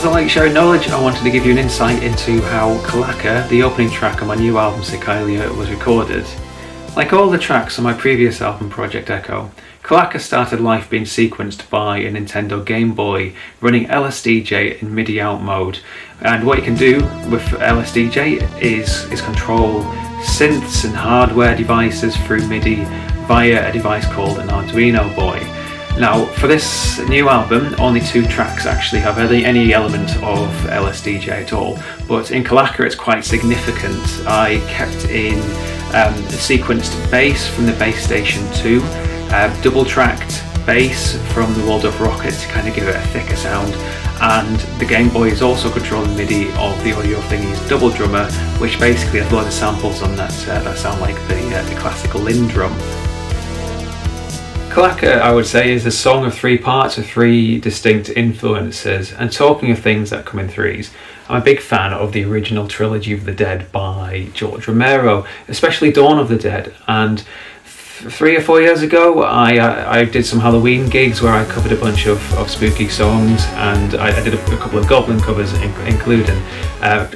I like sharing knowledge, I wanted to give you an insight into how Calaca, the opening track on my new album Synths, was recorded. Like all the tracks on my previous album Project Echo, Calaca started life being sequenced by a Nintendo Game Boy running LSDJ in MIDI-Out mode. And what you can do with LSDJ is control synths and hardware devices through MIDI via a device called an Arduino boy. Now, for this new album, only 2 tracks actually have any element of LSDJ at all, but in Calaca it's quite significant. I kept in a sequenced bass from the Bass Station 2, double-tracked bass from the Waldorf Rocket to kind of give it a thicker sound, and the Game Boy is also controlling MIDI of the Audio Thingy's double drummer, which basically has loads of samples on that sound like the classical Linn drum. Calaca, I would say, is a song of 3 parts with 3 distinct influences, and talking of things that come in threes, I'm a big fan of the original trilogy of the Dead by George Romero, especially Dawn of the Dead. And 3 or 4 years ago I did some Halloween gigs where I covered a bunch of spooky songs, and I did a couple of Goblin covers, including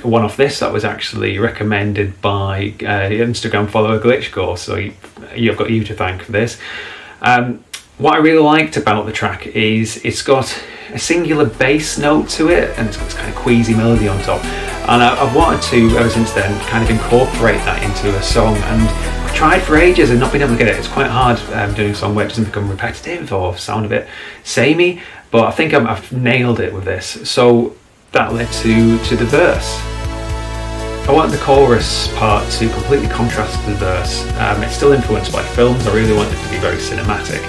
one off this that was actually recommended by Instagram follower Glitchcore, so I've got you to thank for this. What I really liked about the track is it's got a singular bass note to it, and it's got this kind of queasy melody on top, and I've wanted to, ever since then, kind of incorporate that into a song, and I've tried for ages and not been able to get it. It's quite hard doing a song where it doesn't become repetitive or sound a bit samey, but I think I've nailed it with this. So that led to the verse. I want the chorus part to completely contrast the verse. It's still influenced by films. I really want it to be very cinematic.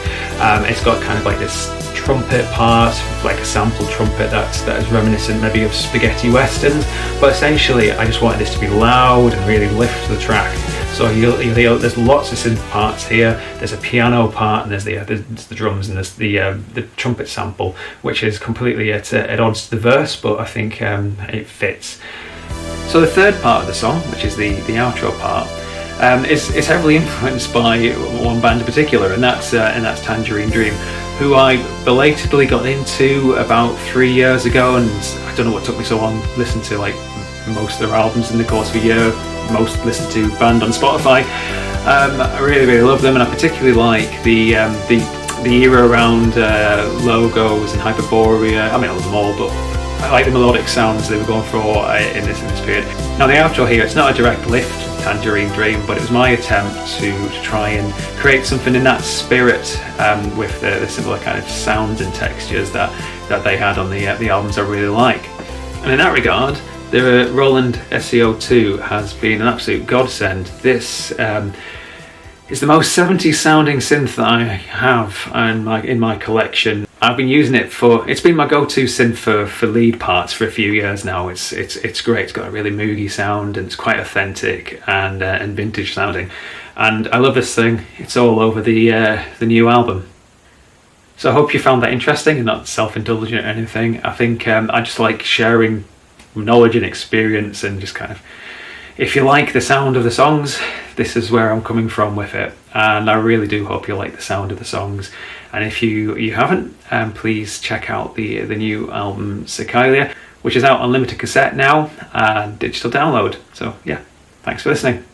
It's got kind of like this trumpet part, like a sample trumpet that is reminiscent maybe of spaghetti westerns, but essentially I just wanted this to be loud and really lift the track. So there's lots of synth parts here. There's a piano part, and there's the drums, and there's the trumpet sample, which is completely at odds to the verse, but I think it fits. So the third part of the song, which is the outro part, is heavily influenced by one band in particular, and that's Tangerine Dream, who I belatedly got into about 3 years ago, and I don't know what took me so long. Listened to like most of their albums in the course of a year, most listened to band on Spotify. I really love them, and I particularly like the era around Logos and Hyperborea. I mean, I love them all, but I like the melodic sounds they were going for in this period. Now the outro here, it's not a direct lift to Tangerine Dream, but it was my attempt to try and create something in that spirit with the similar kind of sounds and textures that they had on the albums I really like. And in that regard, the Roland SEO2 has been an absolute godsend. This is the most 70s sounding synth that I have in my collection. I've been using it it's been my go-to synth for lead parts for a few years now. It's great. It's got a really moogie sound, and it's quite authentic and vintage sounding. And I love this thing. It's all over the new album. So I hope you found that interesting and not self-indulgent or anything. I think I just like sharing knowledge and experience, and just kind of, if you like the sound of the songs, this is where I'm coming from with it. And I really do hope you like the sound of the songs. And if you haven't, please check out the new album Synths, which is out on limited cassette now and digital download. So yeah, thanks for listening.